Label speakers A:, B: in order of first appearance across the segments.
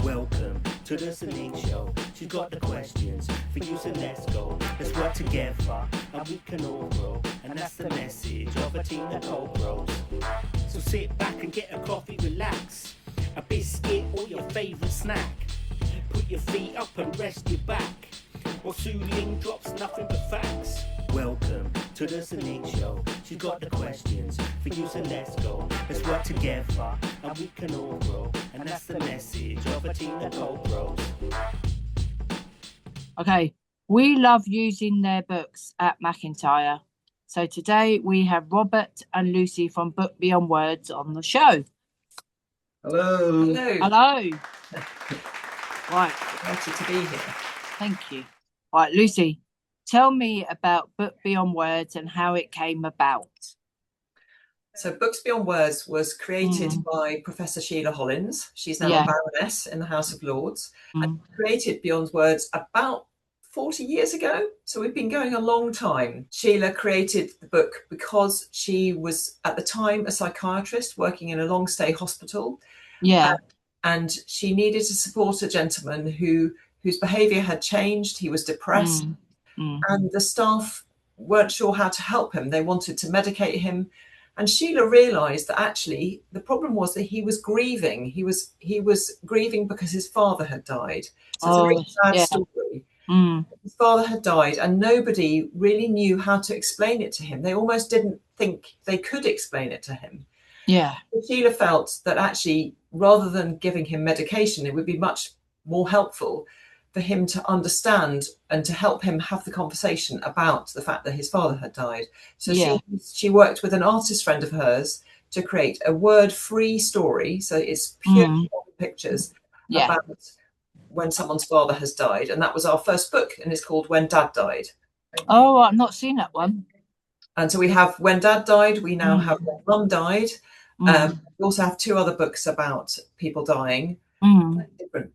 A: Welcome to the Ling show. She's got the questions for you, so let's go. Let's work together and we can all grow. And that's the message of a team that co-bros. So sit back and get a coffee, relax. A biscuit or your favourite snack. Put your feet up and rest your back. While Sue Ling drops nothing but facts. Welcome to the Ling show. She's got the questions for you, so let's go. Let's work together and we can all grow. And that's the message of a team that co-bros.
B: Okay, we love using their books at McIntyre. So today we have Robert and Lucy from Book Beyond Words on the show.
C: Hello.
B: Hello. Right.
D: Delighted to be here.
B: Thank you. Right, Lucy, tell me about Book Beyond Words and how it came about.
D: So Books Beyond Words was created by Professor Sheila Hollins. She's now a Baroness in the House of Lords. And created Beyond Words about 40 years ago. So we've been going a long time. Sheila created the book because she was at the time a psychiatrist working in a long stay hospital.
B: Yeah.
D: And she needed to support a gentleman whose behaviour had changed. He was depressed and the staff weren't sure how to help him. They wanted to medicate him. And Sheila realised that actually the problem was that he was grieving. He was grieving because his father had died. So it's a really sad story. His father had died and nobody really knew how to explain it to him. They almost didn't think they could explain it to him.
B: Yeah.
D: But Sheila felt that actually, rather than giving him medication, it would be much more helpful for him to understand and to help him have the conversation about the fact that his father had died. So she worked with an artist friend of hers to create a word-free story. So it's pure pictures about when someone's father has died. And that was our first book, and it's called When Dad Died.
B: Oh, I've not seen that one.
D: And so we have When Dad Died. We now have When Mum Died. We also have two other books about people dying,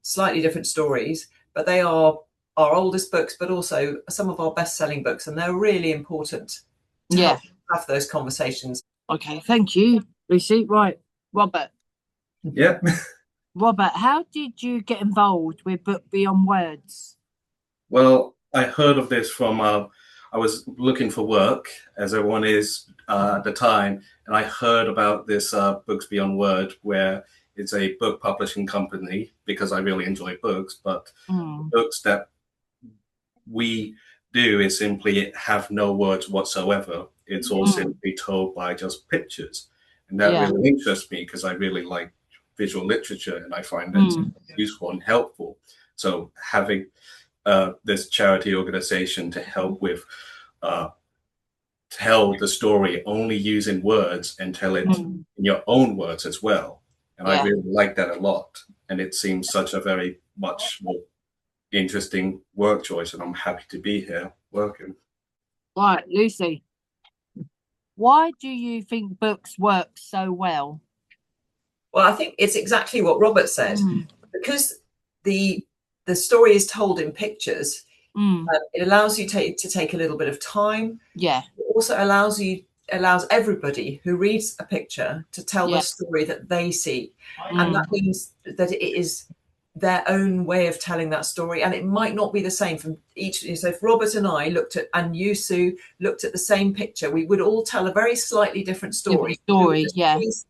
D: slightly different stories, but they are our oldest books, but also some of our best-selling books, and they're really important to help have those conversations.
B: Okay, thank you, Lucy. Right, Robert.
C: Yeah.
B: Robert, how did you get involved with Book Beyond Words?
C: Well, I heard of this from, I was looking for work, as everyone is at the time, and I heard about this Books Beyond Word, where it's a book publishing company, because I really enjoy books, but books that we do is simply have no words whatsoever. It's all simply told by just pictures. And that really interests me because I really like visual literature and I find that useful and helpful. So having this charity organization to help with tell the story only using words and tell it in your own words as well. And I really like that a lot. And it seems such a very much more interesting work choice. And I'm happy to be here working.
B: Right, Lucy, why do you think books work so well?
D: Well, I think it's exactly what Robert said. Because the story is told in pictures, it allows you to take a little bit of time.
B: Yeah.
D: It also allows everybody who reads a picture to tell the story that they see. And that means that it is their own way of telling that story. And it might not be the same from each. So if Robert and I and you, Sue, looked at the same picture, we would all tell a very slightly different story.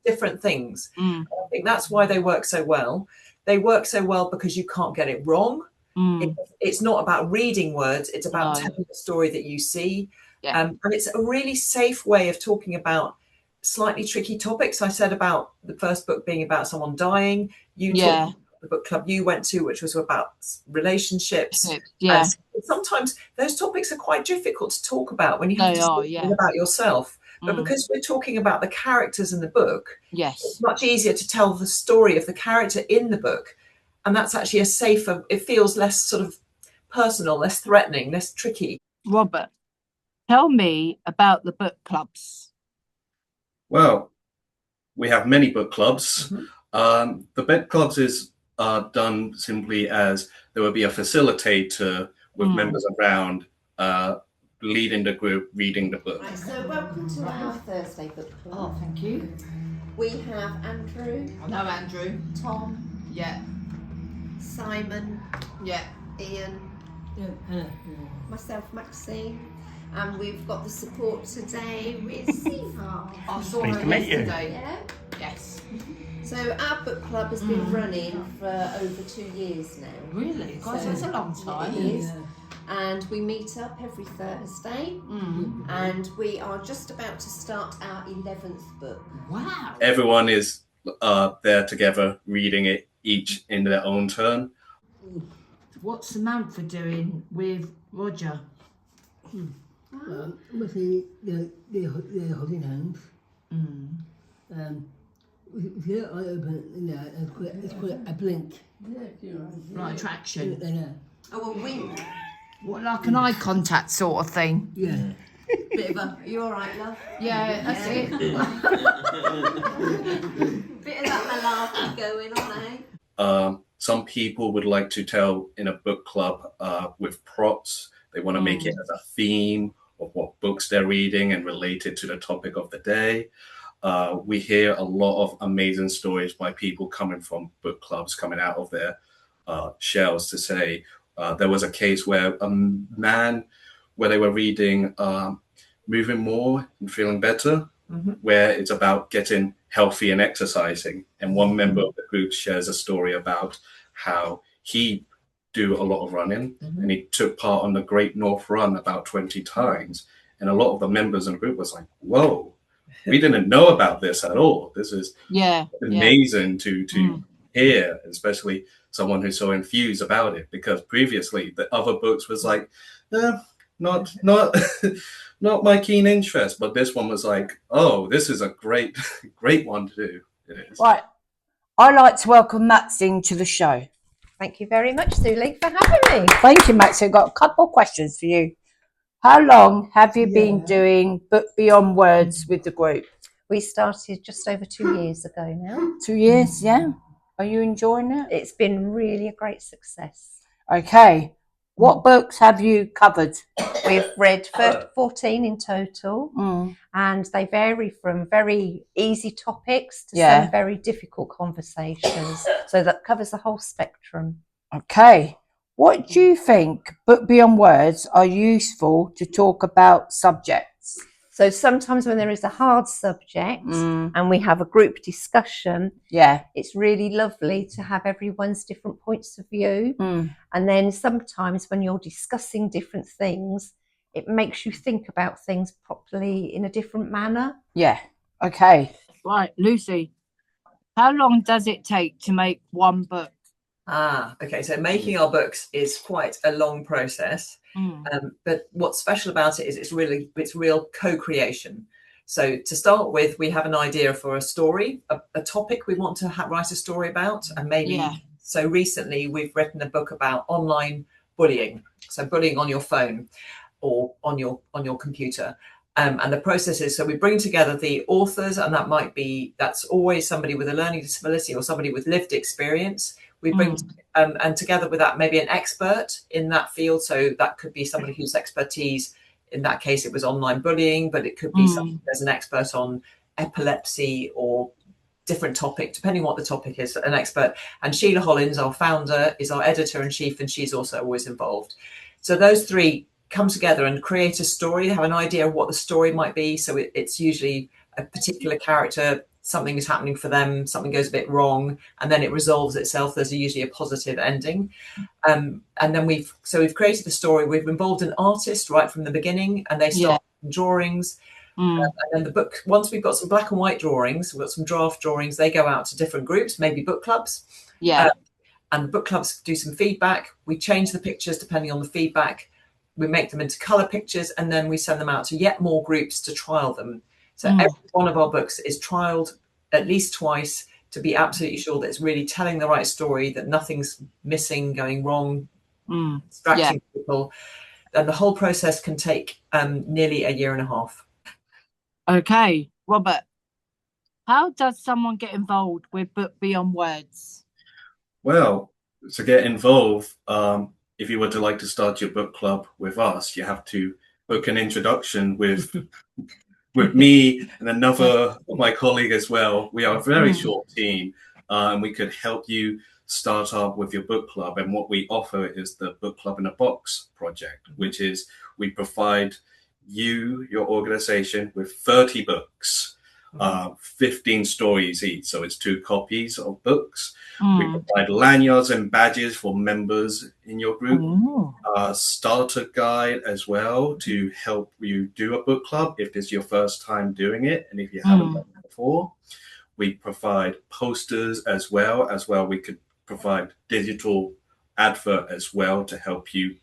D: Different things. I think that's why they work so well. They work so well because you can't get it wrong. It's not about reading words. It's about telling the story that you see. And it's a really safe way of talking about slightly tricky topics. I said about the first book being about someone dying. You talked about the book club you went to, which was about relationships. And sometimes those topics are quite difficult to talk about when you have to talk about yourself. But because we're talking about the characters in the book, it's much easier to tell the story of the character in the book. And that's actually a safer, it feels less sort of personal, less threatening, less tricky.
B: Robert, tell me about the book clubs.
C: Well, we have many book clubs. The book clubs is done simply as there will be a facilitator with members around leading the group, reading the book.
E: Right, so welcome to our Thursday book club.
F: Oh, thank you.
E: We have Andrew.
F: No, Andrew.
E: Tom.
F: Yeah.
E: Simon,
B: Yeah.
E: Ian, myself, Maxine, and we've got the support today with Siva.
B: I saw
A: Pleased
B: her
A: to meet you.
B: yesterday.
E: Yeah.
B: Yes.
E: So our book club has been running for over 2 years now.
B: Really? God,
E: So
B: that's a long time.
E: It is. And we meet up every Thursday, and we are just about to start our 11th book.
B: Wow.
C: Everyone is there together, reading it each in their own turn.
B: What's Samantha doing with Roger?
F: Mostly they're holding hands. Their eye open, it's called a blink.
B: Like attraction?
E: Oh, a wink.
B: What, like an eye contact sort of thing?
F: Yeah.
E: Bit of a, you all right, love?
B: Yeah, that's it.
E: Bit of that malarkey going on, eh?
C: Some people would like to tell in a book club with props. They want to make it as a theme of what books they're reading and relate it to the topic of the day. We hear a lot of amazing stories by people coming from book clubs, coming out of their shells to say there was a case where a man, where they were reading Moving More and Feeling Better, where it's about getting healthy and exercising. And one member of the group shares a story about how he do a lot of running and he took part on the Great North Run about 20 times. And a lot of the members in the group was like, whoa, we didn't know about this at all. This is amazing to hear, especially someone who's so enthused about it, because previously the other books was like, not not my keen interest, but this one was like, oh, this is a great one to do. It is.
B: Right. I'd like to welcome Maxine to the show.
G: Thank you very much, Ling, for having me.
B: Thank you, Maxine. I've got a couple of questions for you. How long have you been doing Book Beyond Words with the group?
G: We started just over 2 years ago now.
B: 2 years, yeah. Are you enjoying it?
G: It's been really a great success.
B: Okay. What books have you covered?
G: We've read 14 in total, and they vary from very easy topics to some very difficult conversations. So that covers the whole spectrum.
B: Okay. What do you think Book Beyond Words are useful to talk about subjects?
G: So sometimes when there is a hard subject and we have a group discussion, it's really lovely to have everyone's different points of view. And then sometimes when you're discussing different things, it makes you think about things properly in a different manner.
B: Yeah. Okay. Right, Lucy, how long does it take to make one book?
D: Okay. So making our books is quite a long process. But what's special about it is it's real co-creation. So to start with, we have an idea for a story, a topic we want to write a story about, and maybe so recently we've written a book about online bullying, so bullying on your phone or on your computer. And the process is, so we bring together the authors, and that's always somebody with a learning disability or somebody with lived experience. We bring and together with that, maybe an expert in that field. So that could be somebody whose expertise, in that case, it was online bullying, but it could be somebody that's an expert on epilepsy or different topic, depending what the topic is, an expert. And Sheila Hollins, our founder, is our editor-in-chief, and she's also always involved. So those three come together and create a story. They have an idea of what the story might be. So it's usually a particular character, something is happening for them, something goes a bit wrong, and then it resolves itself. There's usually a positive ending. And then we've created the story. We've involved an artist right from the beginning, and they start drawings. And then the book, once we've got some black and white drawings, we've got some draft drawings, they go out to different groups, maybe book clubs. And the book clubs do some feedback. We change the pictures depending on the feedback. We make them into colour pictures, and then we send them out to yet more groups to trial them. So every one of our books is trialed at least twice to be absolutely sure that it's really telling the right story, that nothing's missing, going wrong, distracting people. And the whole process can take nearly a year and a half.
B: Okay, Robert, how does someone get involved with Book Beyond Words?
C: Well, to get involved, if you were to like to start your book club with us, you have to book an introduction with me and another of my colleague as well. We are a very short team, and we could help you start up with your book club. And what we offer is the Book Club in a Box project, which is we provide you, your organization, with 30 books, 15 stories each. So it's 2 copies of books. We provide lanyards and badges for members in your group, a starter guide as well to help you do a book club if this is your first time doing it and if you haven't done it before. We provide posters as well. We could provide digital advert as well to help you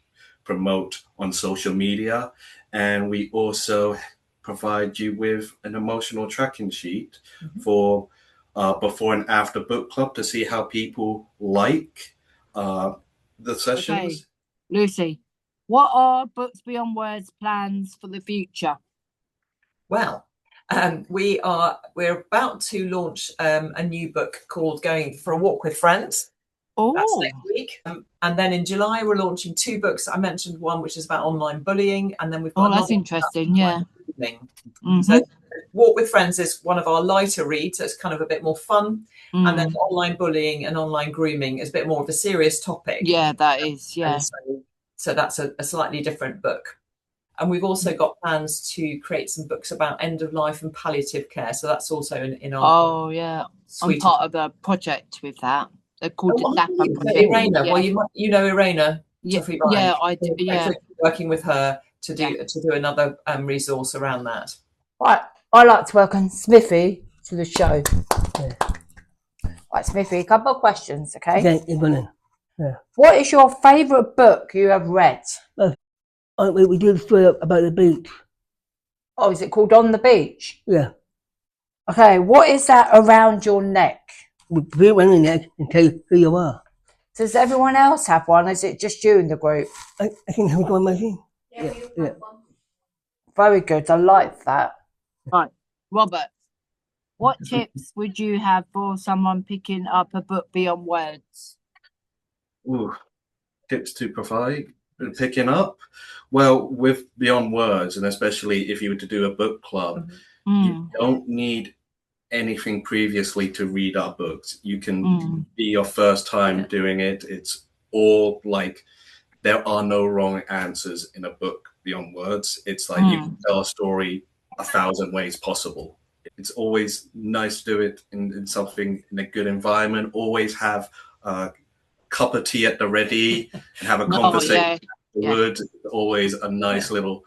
C: promote on social media. And we also provide you with an emotional tracking sheet for before and after book club to see how people like the sessions.
B: Okay. Lucy, what are Books Beyond Words plans for the future?
D: Well, we're about to launch a new book called Going for a Walk with Friends. That's next week. And then in July, we're launching 2 books. I mentioned one which is about online bullying, and then we've got
B: that's interesting. Yeah.
D: So Walk with Friends is one of our lighter reads, so it's kind of a bit more fun. And then online bullying and online grooming is a bit more of a serious topic.
B: Yeah, that is. Yeah.
D: So that's a slightly different book. And we've also got plans to create some books about end of life and palliative care. So that's also in our
B: I'm part of a project with that. They're called the DAPA project.
D: Irena. Well, you know Irena.
B: Yeah, I do. Yeah,
D: working with her to do another resource around that.
B: Right, I'd like to welcome Smithy to the show. Right, Smithy, a couple of questions, okay?
F: Yeah.
B: What is your favourite book you have read?
F: We did a story about the beach.
B: Oh, is it called On the Beach?
F: Yeah.
B: Okay, what is that around your neck?
F: We put it on the neck and tell you who you are.
B: Does everyone else have one? Is it just you in the group?
F: I can have one, Maggie.
E: Yeah. One.
B: Very good. I like that. Right, Robert, what tips would you have for someone picking up a book beyond words?
C: Ooh, tips to provide picking up? Well, with Beyond Words, and especially if you were to do a book club, you don't need anything previously to read our books. You can be your first time doing it. It's all like there are no wrong answers in a book Beyond Words. It's like you can tell a story 1,000 ways possible. It's always nice to do it in something in a good environment. Always have a cup of tea at the ready and have a conversation afterwards. Always a nice little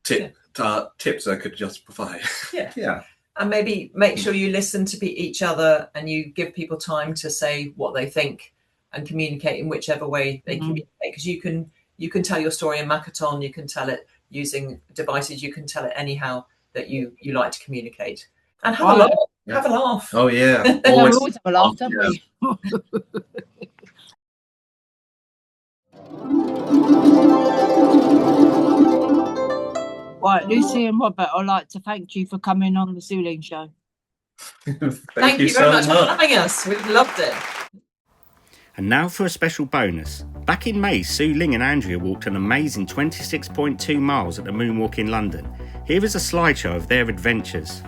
C: tips I could just provide. Yeah.
D: And maybe make sure you listen to each other and you give people time to say what they think and communicate in whichever way they communicate. Because you can tell your story in Makaton, you can tell it using devices, you can tell it anyhow that you like to communicate. And have a laugh. Yeah. Have a laugh.
C: Oh yeah.
B: We always have a laugh, don't we? Right, Lucy and Robert, I'd like to thank you for coming on the Ling Show.
D: Thank you very much for having us. We've loved it.
A: And now for a special bonus. Back in May, Sue, Ling and Andrea walked an amazing 26.2 miles at the Moonwalk in London. Here is a slideshow of their adventures.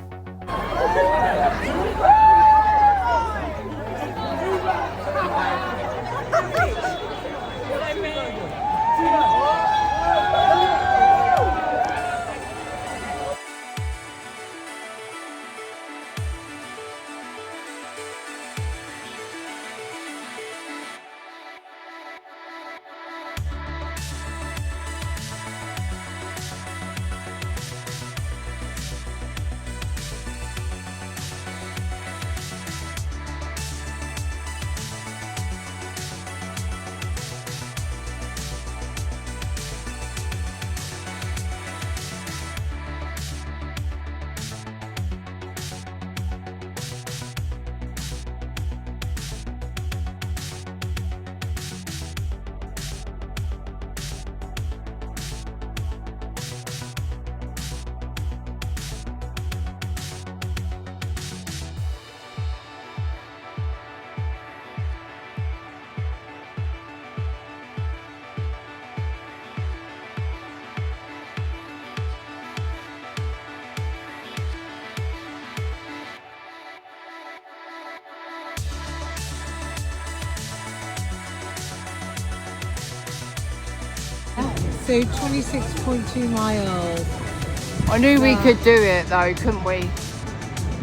H: So 26.2 miles.
B: I knew we could do it though, couldn't we?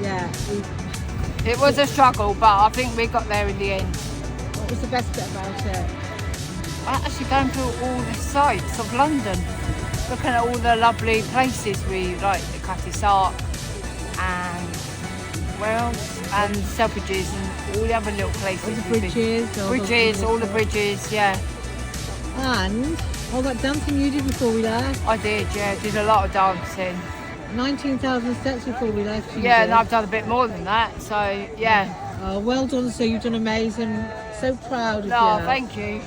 H: Yeah.
B: It was a struggle, but I think we got there in the end.
H: What was the best bit about it?
B: Actually going through all the sights of London, looking at all the lovely places we like, the Cutty Sark and where else? And Selfridges and all the other little places.
H: All the bridges.
B: All the bridges, yeah.
H: And all that dancing you did before we left.
B: I did, yeah. Did a lot of dancing.
H: 19,000 steps before we left.
B: Yeah, and I've done a bit more than that, so yeah.
H: Well done, so you've done amazing. So proud of you.
B: No, thank you.